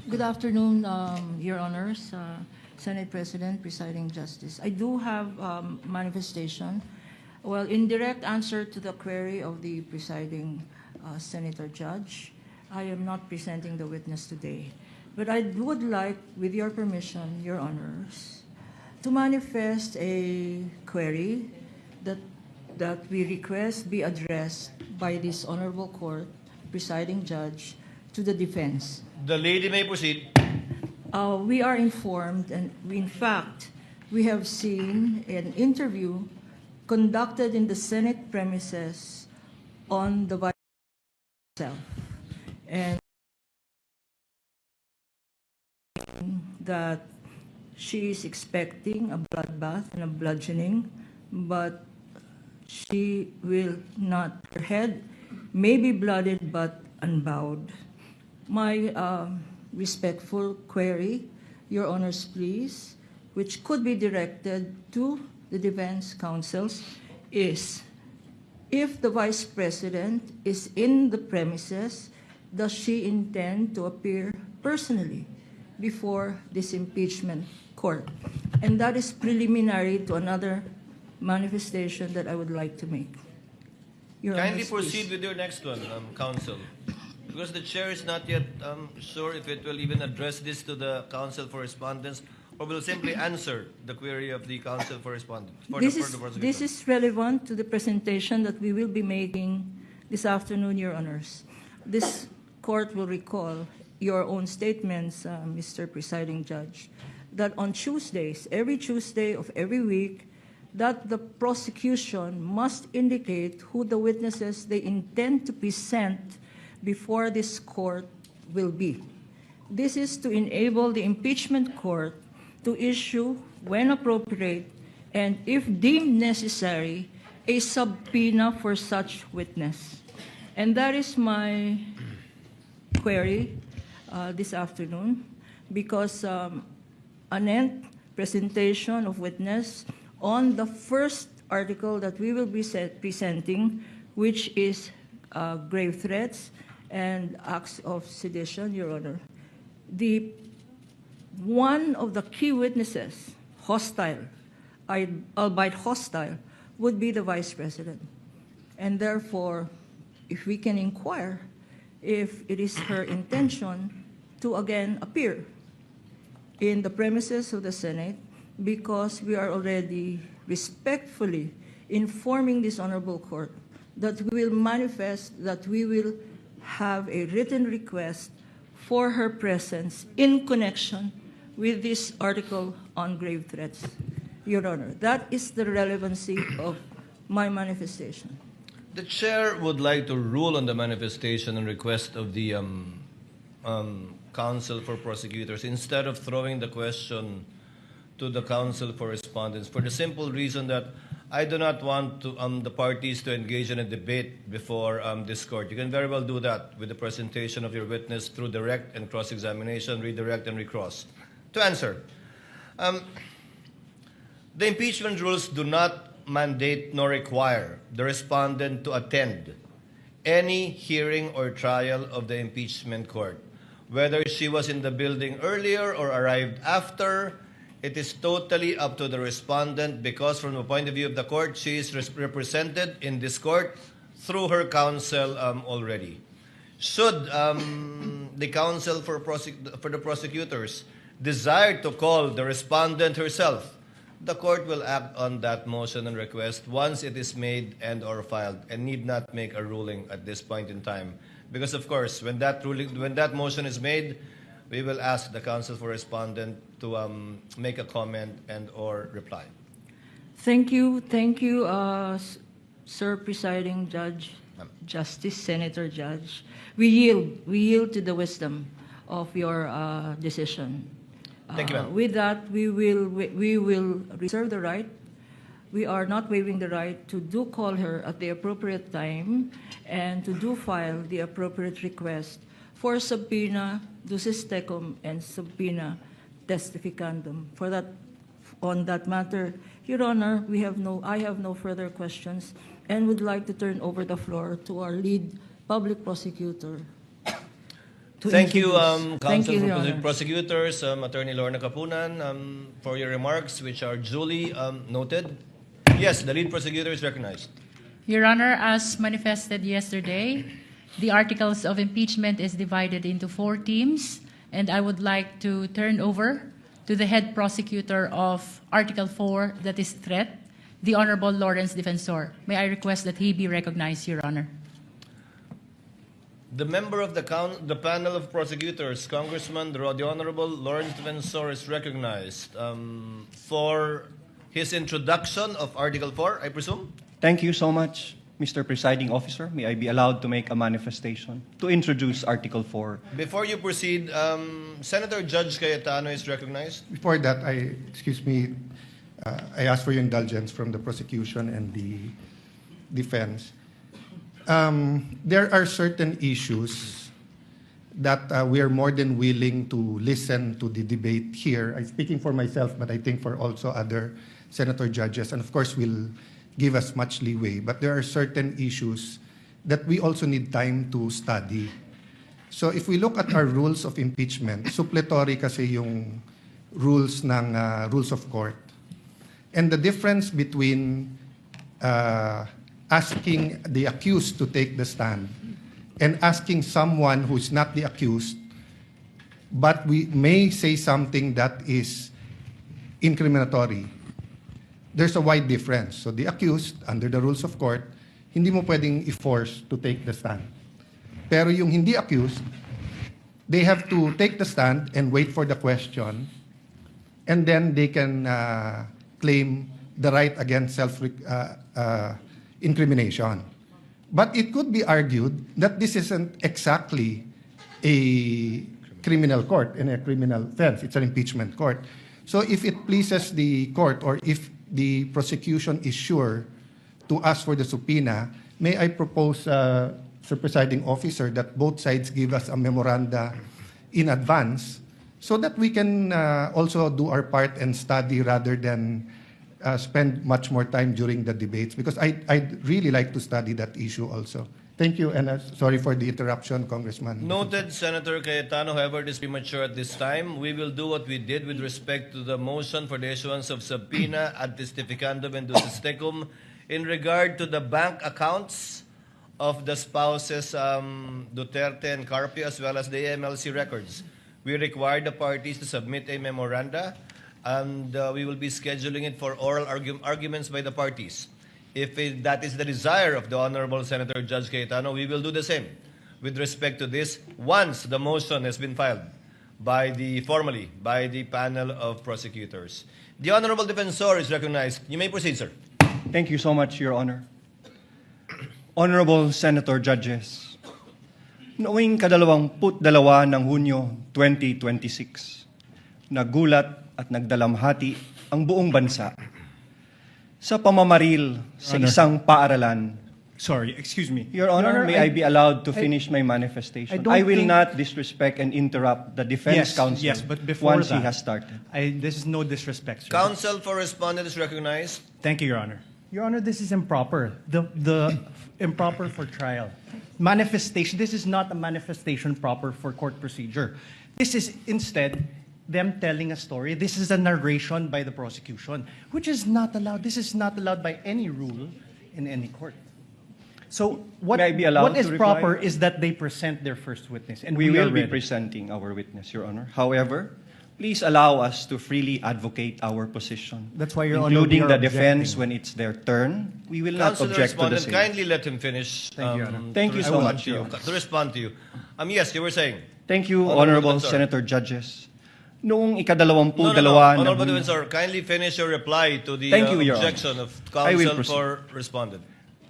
Good afternoon, Your Honors, Senate President, Presiding Justice. I do have manifestation. Well, in direct answer to the query of the presiding Senator Judge, I am not presenting the witness today. But I would like, with your permission, Your Honors, to manifest a query that we request be addressed by this Honorable Court, Presiding Judge, to the defense. The lady may proceed. We are informed, and in fact, we have seen an interview conducted in the Senate premises on the Vice President itself, and that she is expecting a bloodbath and a bludgeoning, but she will not. Her head may be blooded but unbowed. My respectful query, Your Honors, please, which could be directed to the defense counsels, is if the Vice President is in the premises, does she intend to appear personally before this impeachment court? And that is preliminary to another manifestation that I would like to make. Your Kindly Honors, proceed please. with your next one, counsel. Because the chair is not yet sure if it will even address this to the counsel for respondents or will simply answer the query of the counsel for respondents. This is relevant to the presentation that we will be making this afternoon, Your Honors. This court will recall your own statements, Mr. Presiding Judge, that on Tuesdays, every Tuesday of every week, that the prosecution must indicate who the witnesses they intend to present before this court will be. This is to enable the impeachment court to issue, when appropriate, and if deemed necessary, a subpoena for such witness. And that is my query this afternoon, because an presentation of witness on the first article that we will be presenting, which is grave threats and acts of sedition, Your Honor. One of the key witnesses, hostile, albeit hostile, would be the Vice President. And therefore, if we can inquire if it is her intention to again appear in the premises of the Senate, because we are already respectfully informing this Honorable Court that we will manifest, that we will have a written request for her presence in connection with this article on grave threats, Your Honor. That is the relevancy of my manifestation. The chair would like to rule on the manifestation and request of the counsel for prosecutors instead of throwing the question to the counsel for respondents, for the simple reason that I do not want to, the parties to engage in a debate before this court. You can very well do that with the presentation of your witness through direct and cross-examination, redirect and recross. To answer, the impeachment rules do not mandate nor require the respondent to attend any hearing or trial of the impeachment court. Whether she was in the building earlier or arrived after, it is totally up to the respondent, because from the point of view of the court, she is represented in this court through her counsel already. Should the counsel for the prosecutors desire to call the respondent herself, the court will act on that motion and request once it is made and or filed, and need not make a ruling at this point in time. Because of course, when that motion is made, we will ask the counsel for respondent to make a comment and or reply. Thank you, Sir Presiding Judge, Justice, Senator Judge. We yield to the wisdom of your decision. Thank you, ma'am. With that, we will reserve the right. We are not waiving the right to do call her at the appropriate time and to do file the appropriate request for subpoena ducis tecum and subpoena testificandum. For that, on that matter, Your Honor, I have no further questions and would like to turn over the floor to our lead public prosecutor. to Thank you, introduce. Thank Counsel you, for Your Honor. Prosecutors, Attorney Lorna Capunan, for your remarks, which are duly noted. Yes, the lead prosecutor is recognized. Your Honor, as manifested yesterday, the articles of impeachment is divided into 4 teams, and I would like to turn over to the head prosecutor of Article 4, that is threat, the Honorable Lawrence Defensor. May I request that he be recognized, Your Honor? The member of the panel of prosecutors, Congressman the Honorable Lawrence Defensor, is recognized for his introduction of Article 4, I presume? Thank you so much, Mr. Presiding Officer. May I be allowed to make a manifestation to introduce Article 4? Before you proceed, Senator Judge Cayetano is recognized. Before that, I ask for your indulgence from the prosecution and the defense. There are certain issues that we are more than willing to listen to the debate here. I'm speaking for myself, but I think for also other senator judges, and of course will give us much leeway. But there are certain issues that we also need time to study. So if we look at our rules of impeachment, suppletory kasi yung rules ng rules of court. And the difference between asking the accused to take the stand and asking someone who's not the accused, but we may say something that is incriminatory, there's a wide difference. So the accused, under the rules of court, hindi mo pwedeng i-force to take the stand. Pero yung hindi accused, they have to take the stand and wait for the question, and then they can claim the right against self-incrimination. But it could be argued that this isn't exactly a criminal court and a criminal offense. It's an impeachment court. So if it pleases the court, or if the prosecution is sure to ask for the subpoena, may I propose, Sir Presiding Officer, that both sides give us a memoranda in advance so that we can also do our part and study rather than spend much more time during the debates, because I'd really like to study that issue also. Thank you, and sorry for the interruption, Congressman. Noted, Senator Cayetano. However, it is premature at this time. We will do what we did with respect to the motion for the issuance of subpoena ad testificandum and ducis tecum in regard to the bank accounts of the spouses Duterte and Carpio, as well as the AMLC records. We require the parties to submit a memoranda, and we will be scheduling it for oral arguments by the parties. If that is the desire of the Honorable Senator Judge Cayetano, we will do the same with respect to this once the motion has been filed formally by the panel of prosecutors. The Honorable Defensor is recognized. You may proceed, sir. Thank you so much, Your Honor. Honorable Senator Judges, noong 22 ng Hunyo 2026, nagulat at nagdalamhati ang buong bansa sa pamamaril sa isang paaralan. Sorry, excuse me. Your Honor, may I be allowed to finish my manifestation? I will not disrespect and interrupt the defense counsel Yes, but before once he that, has started. this is no disrespect, sir. Counsel for respondent is recognized. Thank you, Your Honor. Your Honor, this is improper. The improper for trial. Manifestation, this is not a manifestation proper for court procedure. This is instead them telling a story. This is a narration by the prosecution, which is not allowed. This is not allowed by any rule in any court. So what May I be allowed is to proper reply? is that they present their first witness, and We will are be ready. presenting our witness, Your Honor. However, please allow us to freely advocate our position. That's why, Your Honor, including we the are defense objecting. when it's their turn. We will not Counsel object to the respondent, same. kindly let him finish. Thank you, Your Honor. Thank to you so respond much, to Your you. Honor. To respond to you. Yes, you were saying. Thank you, Honorable Honorable Defensor. Senator Judges. Noong ikadalawampu No, dalawa ng Honorable Hunyo- Defensor, kindly finish your reply to the Thank you, Your objection Honor. of I will counsel proceed. for respondent.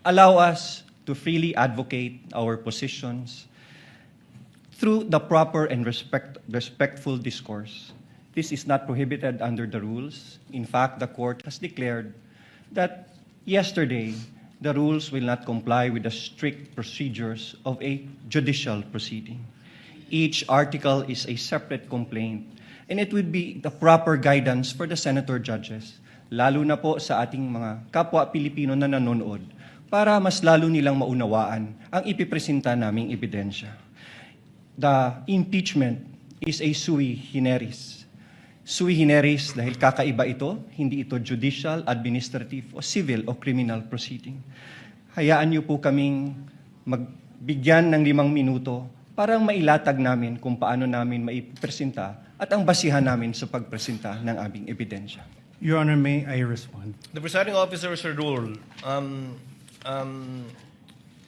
allow us to freely advocate our positions through the proper and respectful discourse. This is not prohibited under the rules. In fact, the court has declared that yesterday, the rules will not comply with the strict procedures of a judicial proceeding. Each article is a separate complaint, and it would be the proper guidance for the senator judges, lalo na po sa ating mga kapwa Pilipino na nanonood, para mas lalo nilang maunawaan ang ipipresenta naming ebidensya. the impeachment is a sui generis. Sui generis dahil kakaiba ito, hindi ito judicial, administrative, o civil o criminal proceeding. Hayaan niyo po kaming magbigyan ng 5 minuto para mailatag namin kung paano namin maipresenta at ang basihan namin sa pagpresenta ng aming ebidensya. Your Honor, may I respond? The presiding officer should rule.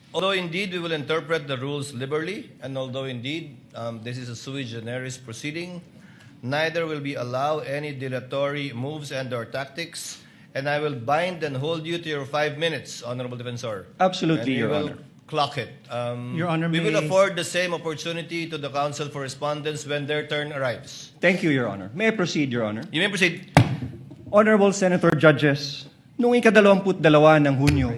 Although indeed we will interpret the rules liberally, and although indeed this is a sui generis proceeding, neither will we allow any dilatory moves and/or tactics, and I will bind and hold you to your 5 minutes, Honorable Defensor. Absolutely, And we Your will Honor. clock it. Your Honor, we will may- afford the same opportunity to the counsel for respondents when their turn arrives. Thank you, Your Honor. May I proceed, Your Honor? You may proceed. Honorable Senator Judges, noong ika-22 ng Hunyo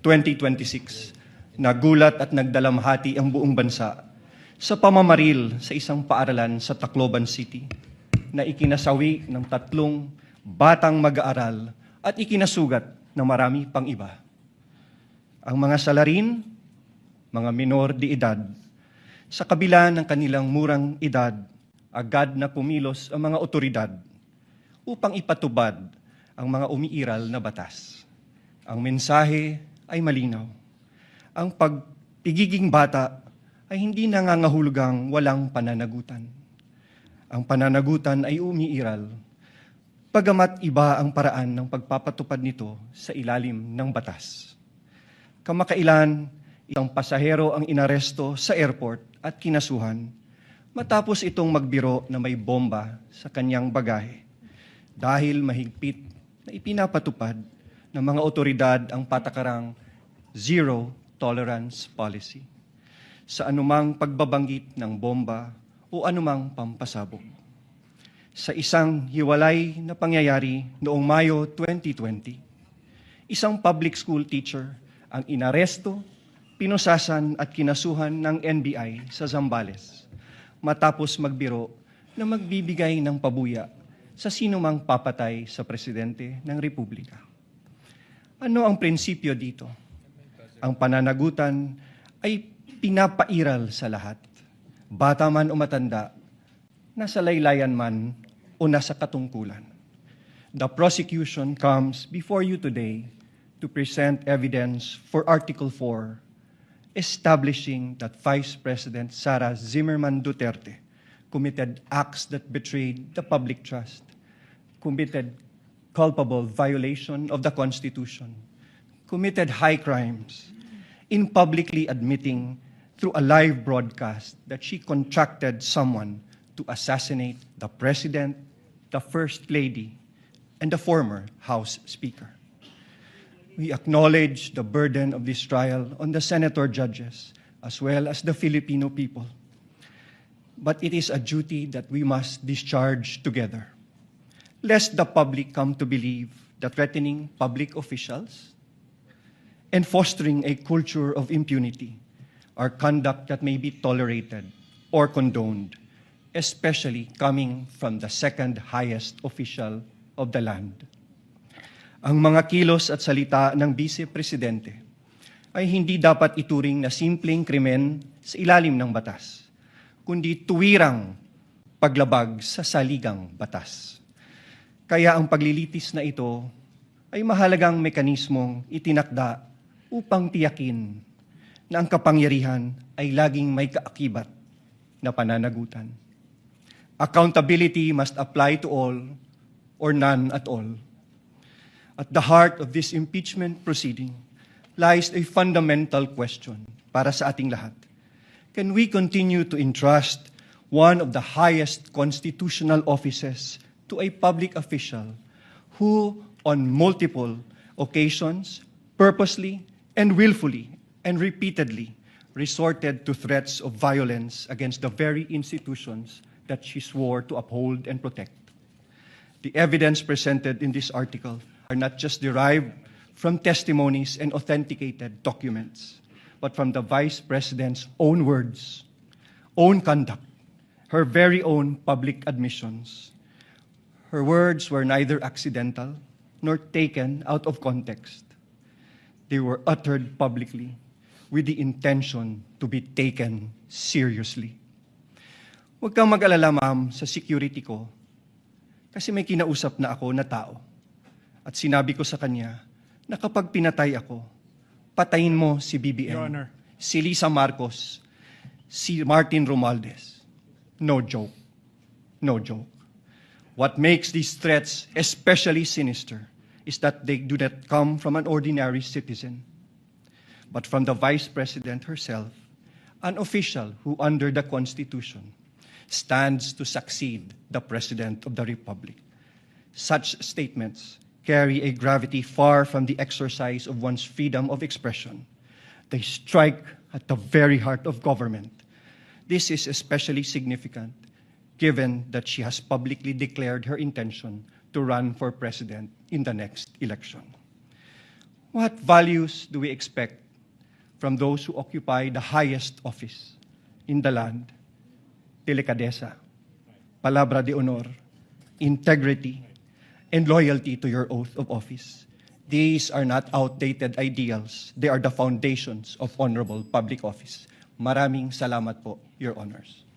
2026, nagulat at nagdalamhati ang buong bansa sa pamamaril sa isang paaralan sa Tacloban City na ikinasawi ng 3 batang mag-aaral at ikinasugat ng marami pang iba. Ang mga salarin, mga minor de edad, sa kabila ng kanilang murang edad, agad na kumilos ang mga otoridad upang ipatubad ang mga umiiral na batas. Ang mensahe ay malinaw. Ang pagpigiging bata ay hindi nangangahulugang walang pananagutan. Ang pananagutan ay umiiral, pagamat iba ang paraan ng pagpapatupad nito sa ilalim ng batas. Kamakailan, isang pasahero ang inaresto sa airport at kinasuhan matapos itong magbiro na may bomba sa kanyang bagahe dahil mahigpit na ipinapatupad ng mga otoridad ang patakarang zero tolerance policy sa anumang pagbabanggit ng bomba o anumang pampasabog. Sa isang hiwalay na pangyayari noong Mayo 2020, isang public school teacher ang inaresto, pinusasan at kinasuhan ng NBI sa Zambales matapos magbiro na magbibigay ng pabuya sa sinumang papatay sa presidente ng Republika. Ano ang prinsipyo dito? Ang pananagutan ay pinapairal sa lahat, bata man o matanda, nasa laylayan man o nasa katungkulan. The prosecution comes before you today to present evidence for Article 4, establishing that Vice President Sara Duterte committed acts that betrayed the public trust, committed culpable violation of the Constitution, committed high crimes, in publicly admitting through a live broadcast that she contracted someone to assassinate the President, the First Lady, and the former House Speaker. We acknowledge the burden of this trial on the senator judges as well as the Filipino people. But it is a duty that we must discharge together, lest the public come to believe that threatening public officials and fostering a culture of impunity are conduct that may be tolerated or condoned, especially coming from the second highest official of the land. Ang mga kilos at salita ng Vice Presidente ay hindi dapat ituring na simpleng krimen sa ilalim ng batas, kundi tuwirang paglabag sa saligang batas. Kaya ang paglilitis na ito ay mahalagang mekanismong itinakda upang tiyakin na ang kapangyarihan ay laging may kaakibat na pananagutan. Accountability must apply to all or none at all. At the heart of this impeachment proceeding lies a fundamental question para sa ating lahat. Can we continue to entrust one of the highest constitutional offices to a public official who, on multiple occasions, purposely and willfully and repeatedly resorted to threats of violence against the very institutions that she swore to uphold and protect? The evidence presented in this article are not just derived from testimonies and authenticated documents, but from the Vice President's own words, own conduct, her very own public admissions. Her words were neither accidental nor taken out of context. They were uttered publicly with the intention to be taken seriously. Huwag kang mag-alala, ma'am, sa security ko. Kasi may kinausap na ako na tao. At sinabi ko sa kanya na kapag pinatay ako, patayin mo si BBM, Your Honor. si Lisa Marcos, si Martin Romualdez. No joke. No joke. What makes these threats especially sinister is that they do not come from an ordinary citizen, but from the Vice President herself, an official who, under the Constitution, stands to succeed the President of the Republic. Such statements carry a gravity far from the exercise of one's freedom of expression. They strike at the very heart of government. This is especially significant given that she has publicly declared her intention to run for president in the next election. What values do we expect from those who occupy the highest office in the land? Delicadeza, palabra de honor, integrity, and loyalty to your oath of office. These are not outdated ideals. They are the foundations of honorable public office. Maraming salamat po, Your Honors.